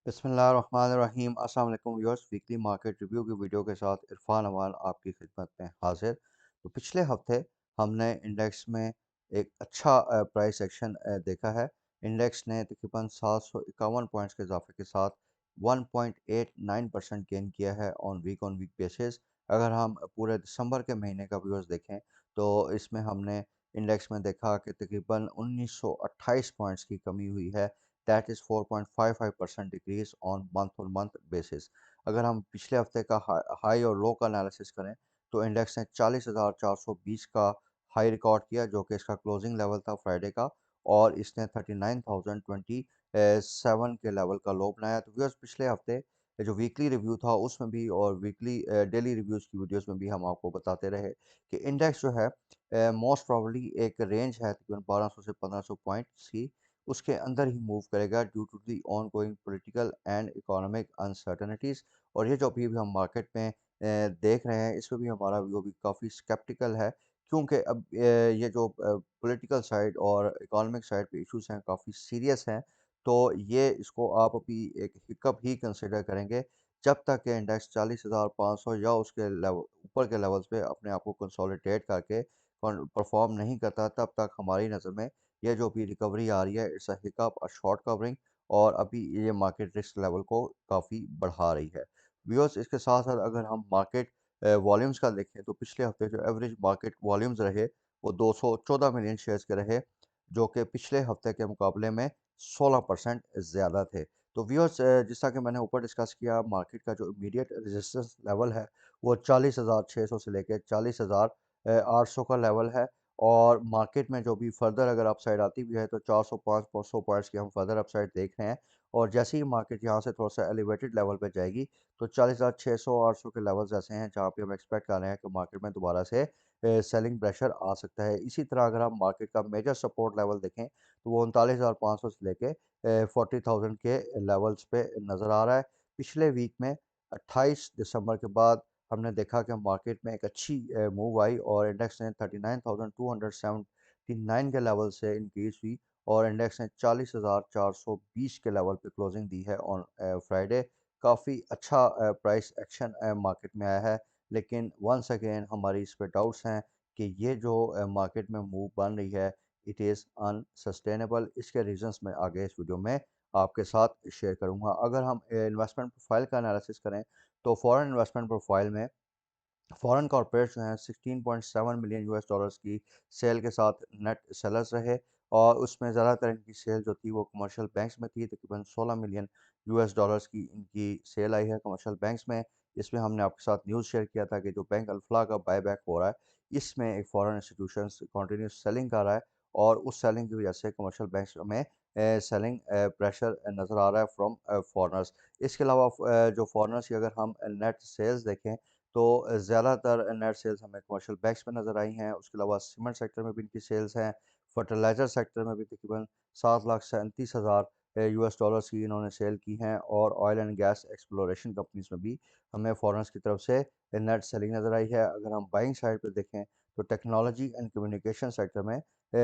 बिस्मिल्लाहिर्रहमानिर्रहीम। अस्सलाम वालेकुम व्यूअर्स, वीकली मार्केट रिव्यू की वीडियो के साथ इरफान अवान आपकी खिदमत में हाजिर। तो पिछले हफ्ते हमने इंडेक्स में एक अच्छा प्राइस एक्शन देखा है। इंडेक्स ने तकरीबन 751 पॉइंट्स के इजाफे के साथ 1.89% गेन किया है ऑन वीक बेसिस। अगर हम पूरे दिसंबर के महीने का व्यूअर्स देखें तो इसमें हमने इंडेक्स में देखा कि तकरीबन 1928 पॉइंट्स की कमी हुई है। That is 4.55% decrease on month basis. अगर हम पिछले हफ्ते का हाई और लो का एनालिसिस करें तो इंडेक्स ने 40,420 का हाई रिकॉर्ड किया, जो कि इसका क्लोजिंग लेवल था फ्राइडे का, और इसने 39,027 के लेवल का लो बनाया। तो व्यूअर्स, पिछले हफ्ते जो वीकली रिव्यू था उसमें भी और वीकली डेली रिव्यूज़ की वीडियोस में भी हम आपको बताते रहे कि इंडेक्स जो है मोस्ट प्रॉब्ली एक रेंज है तकरीबन 1200 से 1500 पॉइंट्स की, उसके अंदर ही मूव करेगा due to the ongoing political and economic uncertainties. और ये जो अभी भी हम मार्केट में देख रहे हैं, इसमें भी हमारा व्यू भी काफ़ी स्केप्टिकल है, क्योंकि अब ये जो पॉलिटिकल साइड और इकोनॉमिक साइड पे इश्यूज हैं काफ़ी सीरियस हैं। तो ये इसको आप अभी एक हिकअप ही कंसिडर करेंगे जब तक कि इंडेक्स 40,500 या उसके लेवल ऊपर के लेवल्स पे अपने आप को कंसोलिडेट करके परफॉर्म नहीं करता, तब तक हमारी नज़र में ये जो भी रिकवरी आ रही है it's a hiccup, a short covering, और अभी ये मार्केट रिस्क लेवल को काफ़ी बढ़ा रही है। व्यूअर्स, इसके साथ साथ अगर हम मार्केट वॉल्यूम्स का देखें तो पिछले हफ्ते जो एवरेज मार्केट वॉल्यूम्स रहे वो 214 मिलियन शेयर्स के रहे, जो कि पिछले हफ्ते के मुकाबले में 16% ज़्यादा थे। तो व्यूअर्स, जिस तरह कि मैंने ऊपर डिस्कस किया, मार्केट का जो इमीडिएट रेजिस्टेंस लेवल है वो 40,600 से लेकर 40,800 का लेवल है। और मार्केट में जो भी फर्दर अगर अपसाइड आती भी है तो 405 पॉइंट्स की हम फर्दर अपसाइड देख रहे हैं। और जैसे ही मार्केट यहाँ से थोड़ा सा एलिवेटेड लेवल पे जाएगी तो 40,600 800 के लेवल्स ऐसे हैं जहाँ पे हम एक्सपेक्ट कर रहे हैं कि मार्केट में दोबारा से सेलिंग प्रेशर आ सकता है। इसी तरह अगर हम मार्केट का मेजर सपोर्ट लेवल देखें तो वो 39,500 से लेके 40,000 के लेवल्स पे नज़र आ रहा है। पिछले वीक में 28 दिसंबर के बाद हमने देखा कि मार्केट में एक अच्छी मूव आई और इंडेक्स ने 39,279 के लेवल से इंक्रीज हुई, और इंडेक्स ने 40,420 के लेवल पे क्लोजिंग दी है ऑन फ्राइडे। काफ़ी अच्छा प्राइस एक्शन मार्केट में आया है, लेकिन वंस अगेन हमारी इस पे डाउट्स हैं कि ये जो मार्केट में मूव बन रही है इट इज़ अनसस्टेनेबल। इसके रीजंस मैं आगे इस वीडियो में आपके साथ शेयर करूंगा। अगर हम इन्वेस्टमेंट प्रोफाइल का एनालिसिस करें तो फॉरेन इन्वेस्टमेंट प्रोफाइल में फॉरेन कॉर्पोरेट जो हैं 16.7 मिलियन यूएस डॉलर्स की सेल के साथ नेट सेलर्स रहे, और उसमें ज़्यादातर इनकी सेल जो थी वो कमर्शियल बैंक्स में थी। तकरीबन 16 मिलियन यूएस डॉलर्स की इनकी सेल आई है कमर्शियल बैंक्स में। इसमें हमने आपके साथ न्यूज़ शेयर किया था कि जो बैंक अल्फला का बायबैक हो रहा है, इसमें एक फॉरेन इंस्टीट्यूशंस कंटिन्यूस सेलिंग कर रहा है, और उस सेलिंग की वजह से कमर्शियल बैंक्स में सेलिंग प्रेशर नज़र आ रहा है फ्रॉम फॉरनर्स। इसके अलावा जो फॉरनर्स की अगर हम नेट सेल्स देखें तो ज़्यादातर नेट सेल्स हमें कमर्शियल बैंक्स में नज़र आई हैं। उसके अलावा सीमेंट सेक्टर में भी इनकी सेल्स हैं। फर्टिलाइज़र सेक्टर में भी तकरीबन 7,37,000 यूएस डॉलर्स की इन्होंने सेल की हैं, और oil and gas exploration companies में भी हमें फॉरेनर्स की तरफ से नेट सेलिंग नज़र आई है। अगर हम बाइंग साइड पर देखें तो टेक्नोलॉजी एंड कम्युनिकेशन सेक्टर में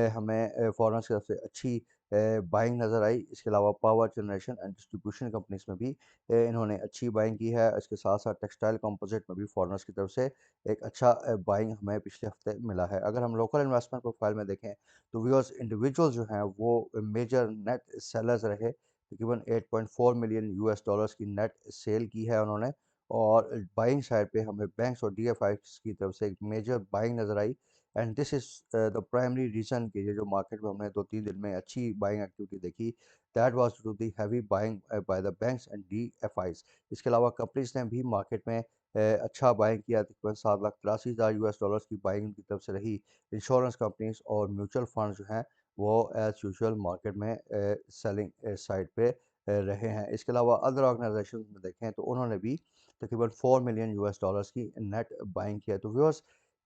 हमें फॉरेनर्स की तरफ से अच्छी बाइंग नज़र आई। इसके अलावा power generation and distribution companies में भी इन्होंने अच्छी बाइंग की है। इसके साथ साथ टेक्सटाइल कंपोजिट में भी फॉरेनर्स की तरफ से एक अच्छा बाइंग हमें पिछले हफ्ते मिला है। अगर हम लोकल इन्वेस्टमेंट प्रोफाइल में देखें तो व्यूअर्स, इंडिविजुअल जो हैं वो मेजर नेट सेलर्स रहे। तकरीबन 8.4 मिलियन यूएस डॉलर्स की नेट सेल की है उन्होंने। और बाइंग साइड पे हमें बैंक्स और डीएफआईस की तरफ से एक मेजर बाइंग नज़र आई, and this is the primary reason कि ये जो मार्केट में हमने 2-3 दिन में अच्छी बाइंग एक्टिविटी देखी, that was to the heavy buying by the banks and DFIs. इसके अलावा कंपनीज ने भी मार्केट में अच्छा बाइंग किया। तकरीबन 7,83,000 यूएस डॉलर्स की बाइंग उनकी तरफ से रही। इंश्योरेंस कंपनीज और म्यूचुअल फंड जो हैं वो एज यूजुअल मार्केट में सेलिंग साइड पे रहे हैं। इसके अलावा अदर ऑर्गेनाइजेशन में देखें तो उन्होंने भी तकरीबन 4 मिलियन यूएस डॉलर्स की नेट बाइंग किया है। तो व्यूअर्स,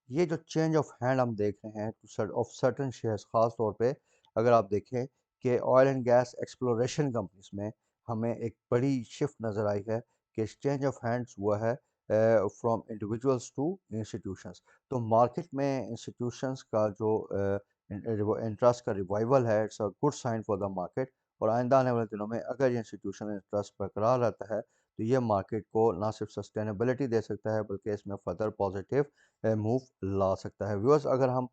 ये जो चेंज ऑफ हैंड हम देख रहे हैं ऑफ सर्टन शेयर्स, खास तौर पे अगर आप देखें कि oil and gas exploration companies में हमें एक बड़ी शिफ्ट नज़र आई है कि चेंज ऑफ हैंड्स हुआ है फ्रॉम इंडिविजुअल्स टू इंस्टीट्यूशंस। तो मार्केट में इंस्टीट्यूशंस का जो इंटरेस्ट का रिवाइवल है, it's a good sign for the market. और आइंदा आने वाले दिनों में अगर ये इंस्टीट्यूशनल इंटरेस्ट बरकरार रहता है, तो ये मार्केट को ना सिर्फ सस्टेनेबिलिटी दे सकता है, बल्कि इसमें फर्दर पॉजिटिव मूव ला सकता है। व्यूअर्स, अगर हम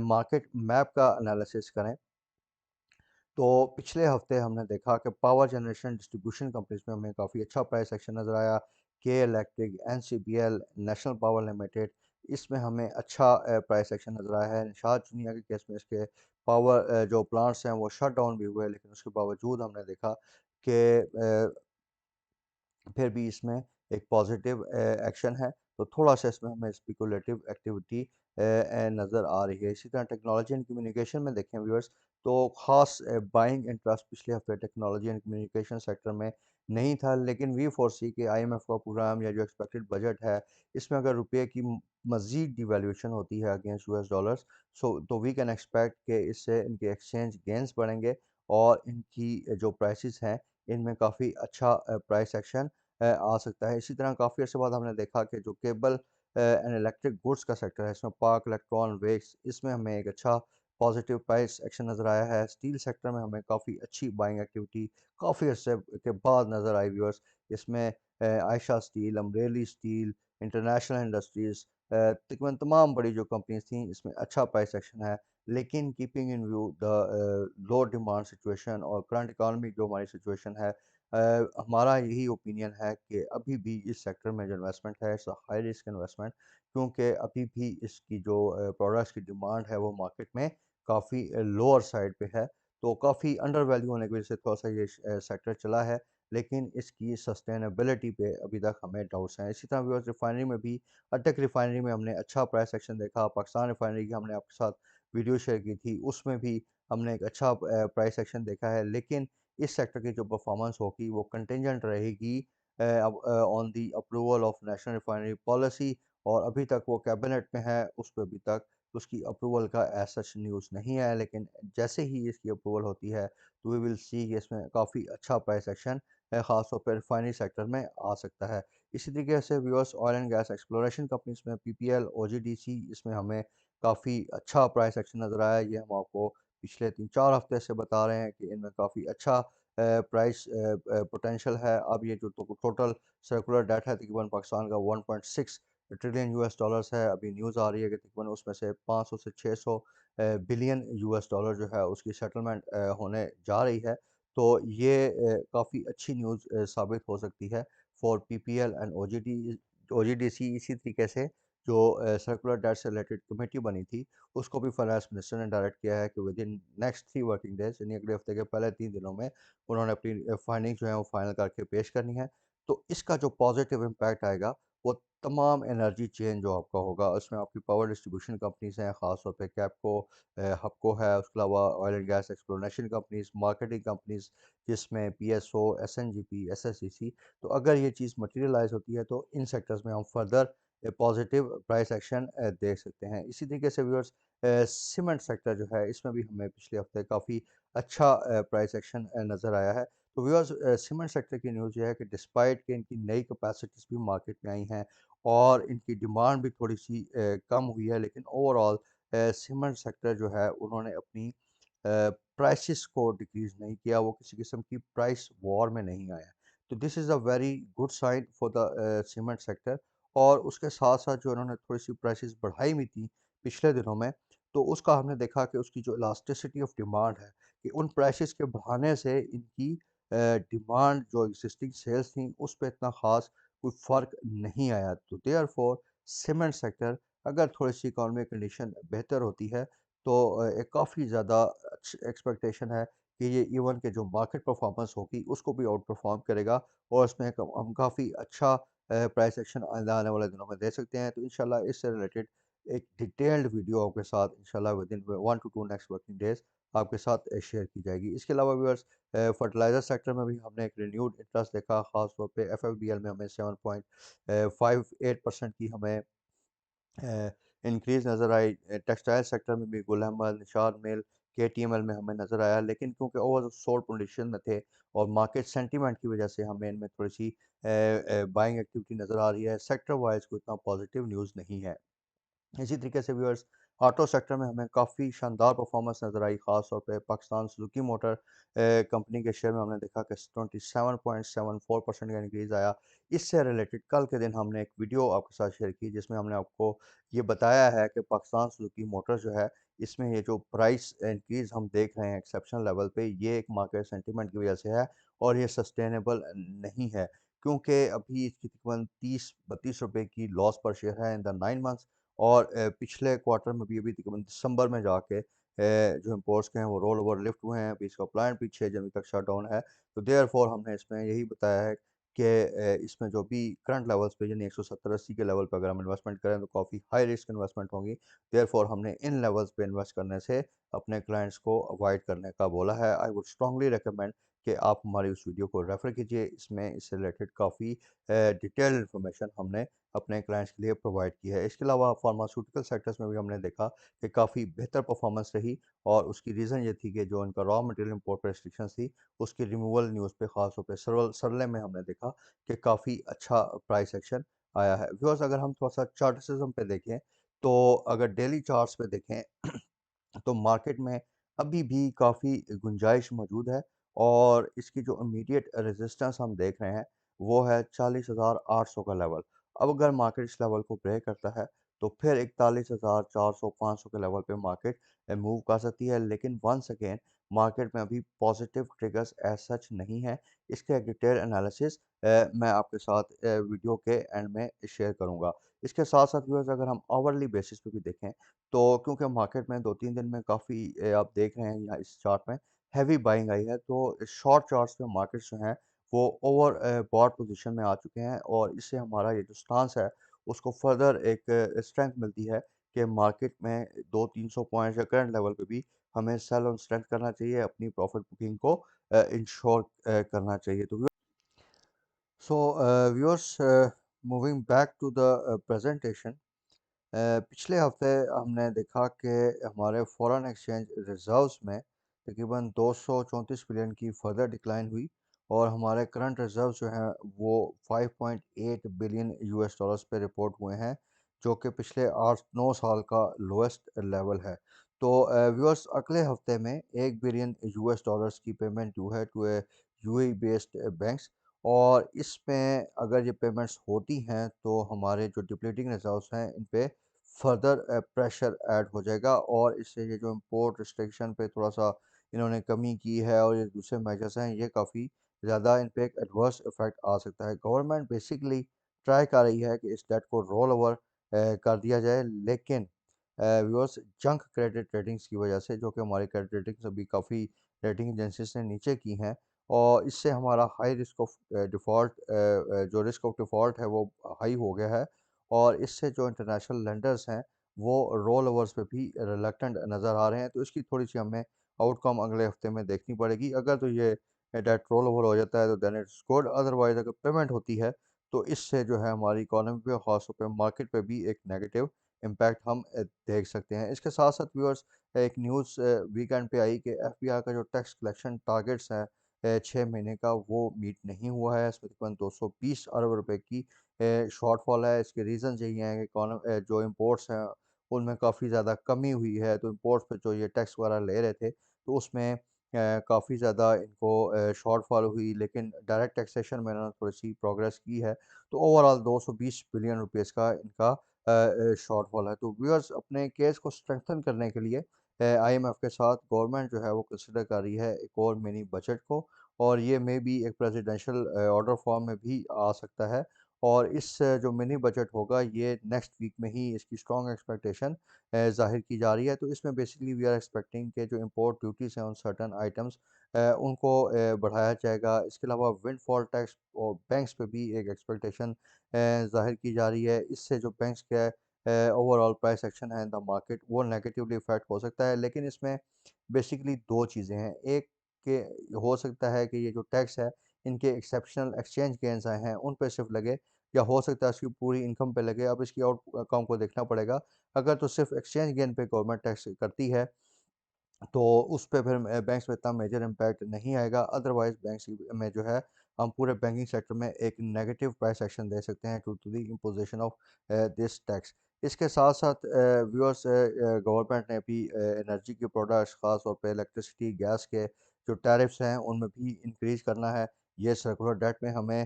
मार्केट मैप का एनालिसिस करें, तो पिछले हफ्ते हमने देखा कि पावर जनरेशन डिस्ट्रीब्यूशन कंपनीज में हमें काफ़ी अच्छा प्राइस एक्शन नज़र आया। के electric, NCPL, national power limited, इसमें हमें अच्छा प्राइस एक्शन नज़र आया है। निषाद जूनिया के केस में इसके पावर जो प्लांट्स हैं वो शट डाउन भी हुए, लेकिन उसके बावजूद हमने देखा कि फिर भी इसमें एक पॉजिटिव एक्शन है, तो थोड़ा-सा इसमें हमें स्पेकुलेटिव एक्टिविटी नज़र आ रही है। इसी तरह टेक्नोलॉजी एंड कम्युनिकेशन में देखें व्यूअर्स, तो ख़ास बाइंग इंटरेस्ट पिछले हफ्ते टेक्नोलॉजी एंड कम्युनिकेशन सेक्टर में नहीं था, लेकिन वी फोरसी कि आईएमएफ का प्रोग्राम या जो एक्सपेक्टेड बजट है, इसमें अगर रुपये की मज़ीद डिवैल्यूएशन होती है अगेंस्ट यूएस डॉलर्स, तो वी कैन एक्सपेक्ट कि इससे इनके एक्सचेंज गेन्स बढ़ेंगे और इनकी जो प्राइसेस हैं, इनमें काफ़ी अच्छा प्राइस एक्शन आ सकता है। इसी तरह काफ़ी अर्से बाद हमने देखा कि जो केबल एंड इलेक्ट्रिक गुड्स का सेक्टर है, इसमें पार्क इलेक्ट्रॉन वेक्स, इसमें हमें एक अच्छा पॉजिटिव प्राइस एक्शन नज़र आया है। स्टील सेक्टर में हमें काफ़ी अच्छी बाइंग एक्टिविटी काफ़ी अर्से के बाद नज़र आई व्यूअर्स। इसमें Ayesha steel, Amreli steel, international industries, तकरीबन तमाम बड़ी जो कंपनीज थी, इसमें अच्छा प्राइस एक्शन है। लेकिन keeping in view the low demand situation और करंट इकॉनमी जो हमारी सिचुएशन है, हमारा यही ओपिनियन है कि अभी भी इस सेक्टर में जो इन्वेस्टमेंट है, it's a high risk investment, क्योंकि अभी भी इसकी जो प्रोडक्ट्स की डिमांड है वो मार्केट में काफ़ी लोअर साइड पे है। तो काफ़ी अंडर वैल्यू होने की वजह से थोड़ा सा ये सेक्टर चला है, लेकिन इसकी सस्टेनेबिलिटी पे अभी तक हमें डाउट्स हैं। इसी तरह व्यूअर्स, रिफाइनरी में भी अटक रिफाइनरी में हमने अच्छा प्राइस एक्शन देखा। पाकिस्तान रिफाइनरी की हमने आपके साथ वीडियो शेयर की थी, उसमें भी हमने एक अच्छा प्राइस एक्शन देखा है, लेकिन इस सेक्टर की जो परफॉर्मेंस होगी वो कंटिजेंट रहेगी on the approval of national refinery policy, और अभी तक वो कैबिनेट में है, उस पर अभी तक उसकी अप्रूवल का एज सच न्यूज़ नहीं है। लेकिन जैसे ही इसकी अप्रूवल होती है, तो वी विल सी कि इसमें काफ़ी अच्छा प्राइस एक्शन ख़ासतौर पर रिफाइनरी सेक्टर में आ सकता है। इसी तरीके से viewers, oil and gas exploration companies में पीपीएल, ओजीडीसी, इसमें हमें काफ़ी अच्छा प्राइस एक्शन नज़र आया। ये हम आपको पिछले 3-4 हफ्ते से बता रहे हैं कि इनमें काफ़ी अच्छा प्राइस पोटेंशियल है। अब ये जो टोटल सर्कुलर डेट है तकरीबन पाकिस्तान का 1.6 ट्रिलियन यूएस डॉलर्स है। अभी न्यूज़ आ रही है कि तकरीबन उसमें से 500 से 600 बिलियन यूएस डॉलर जो है उसकी सेटलमेंट होने जा रही है। तो ये काफ़ी अच्छी न्यूज़ साबित हो सकती है फॉर पीपीएल एंड ओजीडीसी। इसी तरीके से जो सर्कुलर डेट से रिलेटेड कमेटी बनी थी, उसको भी फाइनेंस मिनिस्टर ने डायरेक्ट किया है कि with in next 3 working days, यानी अगले हफ्ते के पहले 3 दिनों में उन्होंने अपनी फाइंडिंग जो है वो फाइनल करके पेश करनी है। तो इसका जो पॉजिटिव इम्पैक्ट आएगा, वो तमाम एनर्जी चेन जो आपका होगा, उसमें आपकी पावर डिस्ट्रीब्यूशन कंपनीज़ हैं, ख़ास तौर पे कैपको, हबको है, उसके अलावा oil and gas exploration companies, marketing companies, जिसमें पीएसओ, एसएनजीपी, एसएसईसी। तो अगर ये चीज़ मटेरियलाइज़ होती है, तो इन सेक्टर्स में हम फर्दर पॉजिटिव प्राइस एक्शन देख सकते हैं। इसी तरीके से व्यूअर्स, सीमेंट सेक्टर जो है, इसमें भी हमें पिछले हफ्ते काफ़ी अच्छा प्राइस एक्शन नज़र आया है। तो व्यूअर्स, सीमेंट सेक्टर की न्यूज़ ये है कि डिस्पाइट कि इनकी नई कैपेसिटीज़ भी मार्केट में आई हैं और इनकी डिमांड भी थोड़ी-सी कम हुई है, लेकिन ओवरऑल सीमेंट सेक्टर जो है उन्होंने अपनी प्राइसेस को डिक्रीज़ नहीं किया, वो किसी किस्म की प्राइस वॉर में नहीं आया। तो this is a very good sign for the cement sector. और उसके साथ-साथ जो उन्होंने थोड़ी-सी प्राइसेस बढ़ाई हुई थी पिछले दिनों में, तो उसका हमने देखा कि उसकी जो इलास्टिसिटी ऑफ डिमांड है, कि उन प्राइसेस के बढ़ाने से इनकी डिमांड जो एक्जिस्टिंग सेल्स थी, उस पे इतना ख़ास कोई फ़र्क नहीं आया। तो देयरफॉर सीमेंट सेक्टर, अगर थोड़ी-सी इकोनॉमिक कंडीशन बेहतर होती है, तो एक काफ़ी ज़्यादा एक्सपेक्टेशन है कि ये इवन के जो मार्केट परफॉर्मेंस होगी, उसको भी आउट परफॉर्म करेगा और उसमें हम काफ़ी अच्छा प्राइस एक्शन आइंदा आने वाले दिनों में दे सकते हैं। तो इंशाल्लाह इससे रिलेटेड एक डिटेल्ड वीडियो आपके साथ इंशाल्लाह within 1 to 2 next working days आपके साथ शेयर की जाएगी। इसके अलावा व्यूअर्स, फर्टिलाइज़र सेक्टर में भी हमने एक रिन्यूड इंटरेस्ट देखा, ख़ास तौर पे एफएफबीएल में हमें 7.58% की हमें इंक्रीज़ नज़र आई। टेक्सटाइल सेक्टर में भी गुल अहमद, निशाद मिल, केटीएमएल में हमें नज़र आया, लेकिन क्योंकि ओवर सोल्ड पोजीशन में थे और मार्केट सेंटीमेंट की वजह से हमें इनमें थोड़ी-सी बाइंग एक्टिविटी नज़र आ रही है। सेक्टर वाइज़ कोई इतना पॉजिटिव न्यूज़ नहीं है। इसी तरीके से व्यूअर्स, ऑटो सेक्टर में हमें काफ़ी शानदार परफॉर्मेंस नज़र आई, ख़ास तौर पे पाकिस्तान सुजुकी मोटर कंपनी के शेयर में हमने देखा कि 27.74% का इंक्रीज़ आया। इससे रिलेटेड कल के दिन हमने एक वीडियो आपके साथ शेयर की जिसमें हमने आपको ये बताया है कि पाकिस्तान सुजुकी मोटर जो है, इसमें ये जो प्राइस इंक्रीज़ हम देख रहे हैं एक्सेप्शनल लेवल पे, ये एक मार्केट सेंटीमेंट की वजह से है और ये सस्टेनेबल नहीं है। क्योंकि अभी इसकी तकरीबन 30-32 रुपए की लॉस पर शेयर है इन द 9 मंथ्स, और पिछले क्वार्टर में भी अभी तकरीबन दिसंबर में जाके जो इम्पोर्ट्स के हैं वो रोल ओवर लिफ्ट हुए हैं। अभी इसका प्लांट भी 6 जनवरी तक शट डाउन है। तो देयरफॉर हमने इसमें यही बताया है कि इसमें जो भी करंट लेवल्स पे यानी 170-80 के लेवल पे अगर हम इन्वेस्टमेंट करें तो काफ़ी हाई रिस्क इन्वेस्टमेंट होगी। देयरफॉर हमने इन लेवल्स पे इन्वेस्ट करने से अपने क्लाइंट्स को अवॉइड करने का बोला है। आई वुड स्ट्रांगली रिकमेंड कि आप हमारी उस वीडियो को रेफ़र कीजिए। इसमें इससे रिलेटेड काफ़ी डिटेल्ड इन्फॉर्मेशन हमने अपने क्लाइंट्स के लिए प्रोवाइड की है। इसके अलावा फार्मास्यूटिकल सेक्टर्स में भी हमने देखा कि काफ़ी बेहतर परफॉर्मेंस रही, और उसकी रीज़न ये थी कि जो इनका रॉ मटेरियल इंपोर्ट पर रिस्ट्रिक्शंस थी, उसकी रिमूवल न्यूज़ पे ख़ास तौर पे सरले में हमने देखा कि काफ़ी अच्छा प्राइस एक्शन आया है। व्यूअर्स, अगर हम थोड़ा-सा चार्टिसिज़्म पे देखें, तो अगर डेली चार्ट्स पे देखें तो मार्केट में अभी भी काफ़ी गुंजाइश मौजूद है, और इसकी जो इमीडिएट रेजिस्टेंस हम देख रहे हैं वो है 40,800 का लेवल। अब अगर मार्केट इस लेवल को ब्रेक करता है तो फिर 41,400-500 के लेवल पे मार्केट मूव कर सकती है, लेकिन वंस अगेन मार्केट में अभी पॉजिटिव ट्रिगर्स एज सच नहीं है। इसका एक डिटेल एनालिसिस मैं आपके साथ वीडियो के एंड में शेयर करूंगा। इसके साथ साथ व्यूअर्स, अगर हम आवरली बेसिस पे भी देखें, तो क्योंकि मार्केट में 2-3 दिन में काफ़ी आप देख रहे हैं यहाँ इस चार्ट में हैवी बाइंग आई है, तो शॉर्ट चार्ट्स में मार्केट्स जो हैं वो ओवर बॉट पोजीशन में आ चुके हैं, और इससे हमारा ये जो स्टांस है उसको फर्दर एक स्ट्रेंथ मिलती है कि मार्केट में 200-300 पॉइंट्स या करंट लेवल पे भी हमें सेल ऑन स्ट्रेंथ करना चाहिए, अपनी प्रॉफिट बुकिंग को इंश्योर करना चाहिए। तो so viewers, moving back to the presentation, पिछले हफ्ते हमने देखा कि हमारे फॉरेन एक्सचेंज रिजर्व्स में तकरीबन 234 बिलियन की फर्दर डिक्लाइन हुई, और हमारे करंट रिजर्व्स जो हैं वो 5.8 बिलियन यूएस डॉलर्स पे रिपोर्ट हुए हैं, जो कि पिछले 8-9 साल का लोएस्ट लेवल है। तो व्यूअर्स, अगले हफ्ते में 1 बिलियन यूएस डॉलर्स की पेमेंट ड्यू है to a UAE based banks, और इसमें अगर ये पेमेंट्स होती हैं तो हमारे जो डिप्लीटिंग रिजर्व्स हैं इन पे फर्दर प्रेशर ऐड हो जाएगा, और इससे ये जो इम्पोर्ट रिस्ट्रिक्शन पे थोड़ा सा इन्होंने कमी की है और ये दूसरे मेजर्स हैं, ये काफ़ी ज़्यादा इन पे एक एडवर्स इफेक्ट आ सकता है। गवर्नमेंट बेसिकली ट्राई कर रही है कि इस डेट को रोल ओवर कर दिया जाए, लेकिन व्यूअर्स, जंक क्रेडिट रेटिंग्स की वजह से, जो कि हमारी क्रेडिट रेटिंग्स अभी काफ़ी रेटिंग एजेंसीज ने नीचे की हैं, और इससे हमारा हाई रिस्क ऑफ डिफ़ॉल्ट जो रिस्क ऑफ डिफ़ॉल्ट है वो हाई हो गया है, और इससे जो इंटरनेशनल लेंडर्स हैं वो रोल ओवर्स पे भी रिलक्टेंट नज़र आ रहे हैं। तो इसकी थोड़ी सी हमें आउटकम अगले हफ्ते में देखनी पड़ेगी। अगर तो ये डेट रोल ओवर हो जाता है तो देन इट्स गुड, अदरवाइज अगर पेमेंट होती है तो इससे जो है हमारी इकोनॉमी पे, खास तौर पे मार्केट पे भी एक नेगेटिव इम्पैक्ट हम देख सकते हैं। इसके साथ साथ व्यूअर्स, एक न्यूज़ वीकेंड पे आई कि एफबीआई का जो टैक्स कलेक्शन टारगेट्स है 6 महीने का, वो मीट नहीं हुआ है। इसमें तकरीबन 220 अरब रुपए की शॉर्टफॉल है। इसके रीज़न्स यही हैं कि जो इम्पोर्ट्स हैं उनमें काफ़ी ज़्यादा कमी हुई है, तो इम्पोर्ट्स पे जो ये टैक्स वगैरह ले रहे थे तो उसमें काफ़ी ज़्यादा इनको शॉर्टफॉल हुई, लेकिन डायरेक्ट टैक्सेशन में इन्होंने थोड़ी सी प्रोग्रेस की है। तो ओवरऑल 220 बिलियन रुपीज़ का इनका शॉर्टफॉल है। तो व्यूअर्स, अपने केस को स्ट्रेंथन करने के लिए आईएमएफ के साथ गवर्नमेंट जो है वो कंसिडर कर रही है एक और मिनी बजट को, और ये मे बी एक प्रेसिडेंशियल ऑर्डर फॉर्म में भी आ सकता है, और इस जो मिनी बजट होगा ये नेक्स्ट वीक में ही इसकी स्ट्रॉन्ग एक्सपेक्टेशन ज़ाहिर की जा रही है। तो इसमें बेसिकली वी आर एक्सपेक्टिंग कि जो इम्पोर्ट ड्यूटीज़ हैं ऑन सर्टेन आइटम्स उनको बढ़ाया जाएगा। इसके अलावा विंडफॉल टैक्स और बैंक्स पे भी एक एक्सपेक्टेशन ज़ाहिर की जा रही है। इससे जो बैंक्स के ओवरऑल प्राइस एक्शन है इन द मार्केट वो नेगेटिवली इफ़ेक्ट हो सकता है। लेकिन इसमें बेसिकली 2 चीज़ें हैं। एक के हो सकता है कि ये जो टैक्स है इनके एक्सेप्शनल एक्सचेंज गेन्स आए हैं उन पे सिर्फ लगे, या हो सकता है इसकी पूरी इनकम पे लगे। अब इसकी आउटकम को देखना पड़ेगा। अगर तो सिर्फ एक्सचेंज गेन पे गवर्नमेंट टैक्स करती है तो उस पे फिर बैंक्स में इतना मेजर इम्पैक्ट नहीं आएगा। अदरवाइज़ बैंक्स में जो है हम पूरे बैंकिंग सेक्टर में एक नेगेटिव प्राइस एक्शन दे सकते हैं to the imposition of this tax. इसके साथ-साथ व्यूअर्स गवर्नमेंट ने भी एनर्जी के प्रोडक्ट्स ख़ास तौर पे इलेक्ट्रिसिटी, गैस के जो टैरिफ्स हैं उनमें भी इंक्रीज़ करना है। ये सर्कुलर डेट में हमें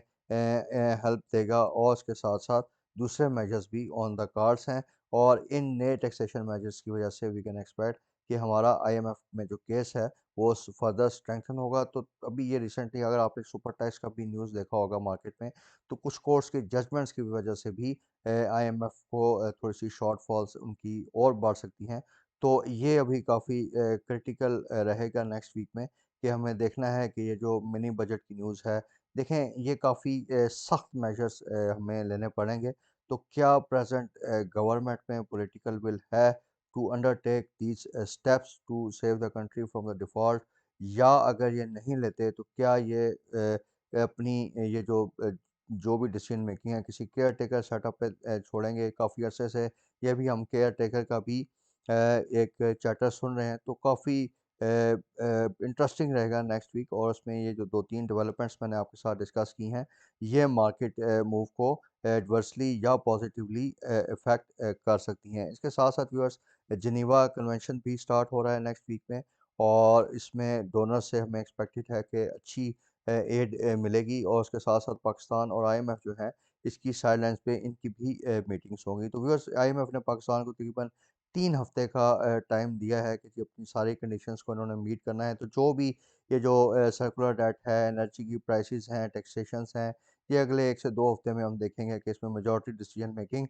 हेल्प देगा और इसके साथ-साथ दूसरे मेजर्स भी ऑन द कार्ड्स हैं और इन नए टैक्सेशन मेजर्स की वज़ह से वी कैन एक्सपेक्ट कि हमारा आईएमएफ में जो केस है वो फर्दर स्ट्रेंथन होगा। तो अभी ये रिसेंटली अगर आपने सुपर टैक्स का भी न्यूज़ देखा होगा मार्केट में, तो कुछ कोर्ट्स के जजमेंट्स की वजह से भी आईएमएफ को थोड़ी सी शॉर्टफॉल्स उनकी और बढ़ सकती हैं। तो ये अभी काफ़ी क्रिटिकल रहेगा नेक्स्ट वीक में कि हमें देखना है कि ये जो मिनी बजट की न्यूज़ है, देखें ये काफ़ी सख्त मेजर्स हमें लेने पड़ेंगे। तो क्या प्रेजेंट गवर्नमेंट में पॉलिटिकल विल है to undertake these steps to save the country from the default, या अगर ये नहीं लेते तो क्या ये अपनी ये जो भी डिसीजन मेकिंग है किसी केयर टेकर सेटअप पे छोड़ेंगे। काफ़ी अरसे से ये भी हम केयर टेकर का भी एक चैप्टर सुन रहे हैं, तो काफ़ी इंटरेस्टिंग रहेगा नेक्स्ट वीक। और उसमें ये जो 2-3 डेवलपमेंट्स मैंने आपके साथ डिस्कस की हैं, ये मार्केट मूव को एडवर्सली या पॉजिटिवली इफ़ेक्ट कर सकती हैं। इसके साथ-साथ व्यूअर्स, जिनेवा कन्वेंशन भी स्टार्ट हो रहा है नेक्स्ट वीक में और इसमें डोनर से हमें एक्सपेक्टेड है कि अच्छी एड मिलेगी और उसके साथ-साथ पाकिस्तान और आईएमएफ जो है इसकी साइडलाइंस पे इनकी भी मीटिंग्स होंगी। तो व्यूअर्स, आईएमएफ ने पाकिस्तान को तकरीबन 3 हफ्ते का टाइम दिया है कि जी अपनी सारी कंडीशंस को इन्होंने मीट करना है। तो जो भी ये जो सर्कुलर डेट है, एनर्जी की प्राइसेस हैं, टैक्सेशंस हैं, ये अगले 1 से 2 हफ्ते में हम देखेंगे कि इसमें मेजॉरिटी डिसीजन मेकिंग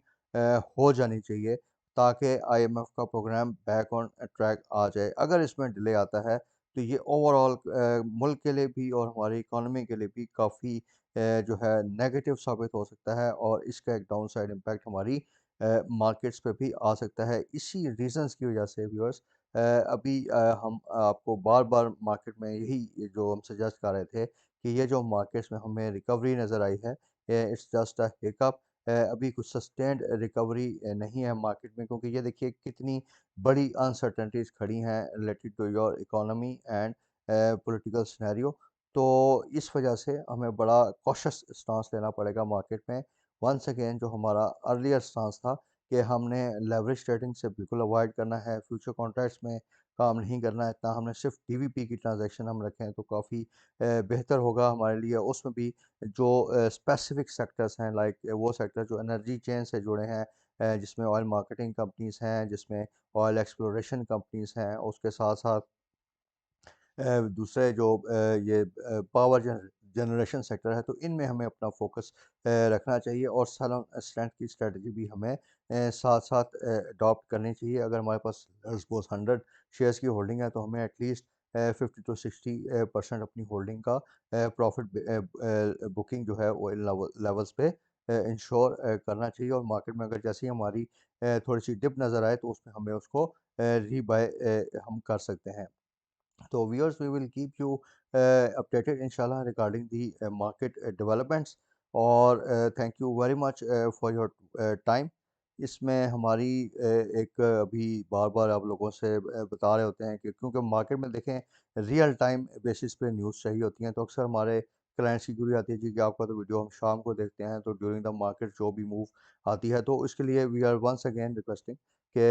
हो जानी चाहिए ताकि आईएमएफ का प्रोग्राम बैक ऑन ट्रैक आ जाए। अगर इसमें डिले आता है तो ये ओवरऑल मुल्क के लिए भी और हमारी इकॉनमी के लिए भी काफ़ी जो है नेगेटिव साबित हो सकता है और इसका एक डाउन साइड इम्पैक्ट हमारी मार्केट्स पे भी आ सकता है। इसी रीज़न्स की वजह से व्यूअर्स, अभी हम आपको बार-बार मार्केट में यही ये जो हम सजेस्ट कर रहे थे कि ये जो मार्केट्स में हमें रिकवरी नज़र आई है, इट्स जस्ट अ हिकअप। अभी कुछ सस्टेन्ड रिकवरी नहीं है मार्केट में, क्योंकि ये देखिए कितनी बड़ी अनसर्टेनिटीज़ खड़ी हैं related to your economy and political scenario. तो इस वजह से हमें बड़ा कॉशियस स्टांस लेना पड़ेगा मार्केट में। वंस अगेन जो हमारा अर्लियर स्टांस था कि हमने लेवरेज ट्रेडिंग से बिल्कुल अवॉइड करना है, फ्यूचर कॉन्ट्रैक्ट्स में काम नहीं करना है इतना, हमने सिर्फ डीवीपी की ट्रांजैक्शन हम रखें तो काफ़ी बेहतर होगा हमारे लिए। उसमें भी जो स्पेसिफिक सेक्टर्स हैं, लाइक वो सेक्टर जो एनर्जी चेन से जुड़े हैं, जिसमें ऑयल मार्केटिंग कंपनीज़ हैं, जिसमें ऑयल एक्सप्लोरेशन कंपनीज़ हैं, उसके साथ-साथ दूसरे जो ये पावर जनरेशन सेक्टर है, तो इनमें हमें अपना फोकस रखना चाहिए और स्ट्रेंथ की स्ट्रेटजी भी हमें साथ-साथ अडॉप्ट करनी चाहिए। अगर हमारे पास सपोज़ 100 शेयर्स की होल्डिंग है, तो हमें एटलीस्ट 50 टू 60 परसेंट अपनी होल्डिंग का प्रॉफिट बुकिंग जो है वो इन लेवल्स पे इंश्योर करना चाहिए। और मार्केट में अगर जैसे ही हमारी थोड़ी-सी डिप नज़र आए, तो उसमें हमें उसको रीबाय हम कर सकते हैं। So viewers, we will keep you updated inshallah regarding the market developments। और thank you very much for your time. इसमें हमारी एक अभी बार बार आप लोगों से बता रहे होते हैं कि क्योंकि मार्केट में देखें रियल टाइम बेसिस पे न्यूज़ चाहिए होती हैं, तो अक्सर हमारे क्लाइंट्स की क्यूरी आती है जी कि आपका तो वीडियो हम शाम को देखते हैं, तो ड्यूरिंग द मार्केट जो भी मूव आती है, तो इसके लिए we are once again requesting कि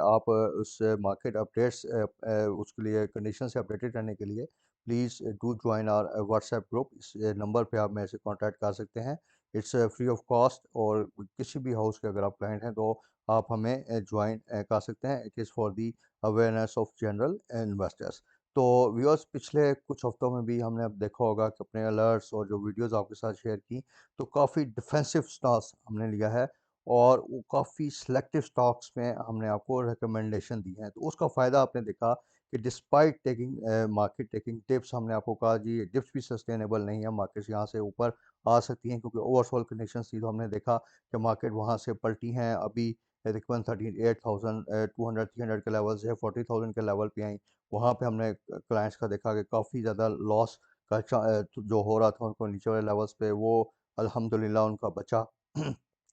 आप उस मार्केट अपडेट्स उसके लिए कंडीशन से अपडेटेड रहने के लिए please do join our WhatsApp group. इस नंबर पे आप मेरे से कांटेक्ट कर सकते हैं। इट्स फ्री ऑफ कॉस्ट और किसी भी हाउस के अगर आप क्लाइंट हैं तो आप हमें ज्वाइन कर सकते हैं। It is for the awareness of general investors. तो व्यूअर्स, पिछले कुछ हफ्तों में भी हमने अब देखा होगा कि अपने अलर्ट्स और जो वीडियोस आपके साथ शेयर की, तो काफ़ी डिफेंसिव स्टांस हमने लिया है और वो काफ़ी सिलेक्टिव स्टॉक्स में हमने आपको रिकमेंडेशन दी है। तो उसका फ़ायदा आपने देखा कि despite taking market taking dips, हमने आपको कहा जी ये डिप्स भी सस्टेनेबल नहीं है, मार्केट्स यहाँ से ऊपर आ सकती हैं क्योंकि ओवरसोल्ड कंडीशंस थी। तो हमने देखा कि मार्केट वहाँ से पलटी हैं, अभी तकरीबन 38,200 300 के लेवल से 40,000 के लेवल पे आई। वहाँ पे हमने क्लाइंट्स का देखा कि काफ़ी ज़्यादा लॉस का जो हो रहा था उनको नीचे वाले लेवल्स पे, वो अल्हम्दुलिल्लाह उनका बचा।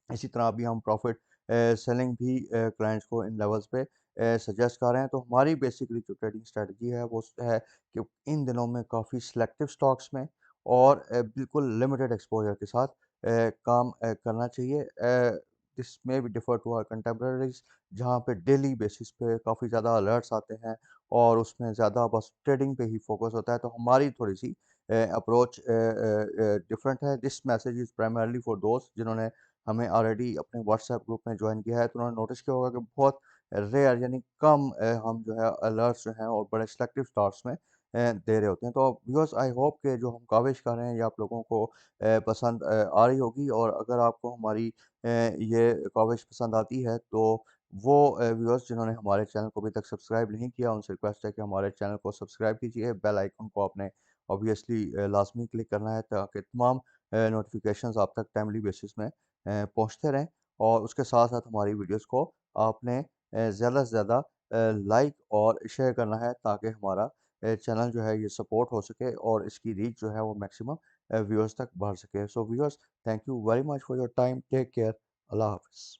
इसी तरह अभी हम प्रॉफिट सेलिंग भी क्लाइंट्स को इन लेवल्स पे सजेस्ट कर रहे हैं। तो हमारी बेसिकली जो ट्रेडिंग स्ट्रेटजी है वो है कि इन दिनों में काफ़ी सिलेक्टिव स्टॉक्स में और बिल्कुल लिमिटेड एक्सपोज़र के साथ काम करना चाहिए। This may be differ to our contemporaries, जहाँ पे डेली बेसिस पे काफ़ी ज़्यादा अलर्ट्स आते हैं और उसमें ज़्यादा बस ट्रेडिंग पे ही फ़ोकस होता है। तो हमारी थोड़ी-सी अप्रोच डिफरेंट है। This message is primarily for दोस्त जिन्होंने हमें ऑलरेडी अपने व्हाट्सएप ग्रुप में जॉइन किया है, तो उन्होंने नोटिस किया होगा कि बहुत रेयर यानी कम हम जो है अलर्ट्स जो हैं और बड़े सिलेक्टिव स्टार्स में दे रहे होते हैं। तो व्यूअर्स, आई होप कि जो हम काविश कर रहे हैं ये आप लोगों को पसंद आ रही होगी, और अगर आपको हमारी ये काविश पसंद आती है तो वो व्यूअर्स जिन्होंने हमारे चैनल को अभी तक सब्सक्राइब नहीं किया, उनसे रिक्वेस्ट है कि हमारे चैनल को सब्सक्राइब कीजिए। बेल आइकन को आपने ऑब्वियसली लाज़मी क्लिक करना है ताकि तमाम नोटिफ़िकेशंस आप तक टाइमली बेसिस में पहुँचते रहें, और उसके साथ-साथ हमारी वीडियोज़ को आपने ज़्यादा से ज़्यादा लाइक और शेयर करना है ताकि हमारा चैनल जो है ये सपोर्ट हो सके और इसकी रीच जो है वो मैक्सिमम व्यूअर्स तक बढ़ सके। So viewers, thank you very much for your time. Take care. अल्लाह हाफ़िज़।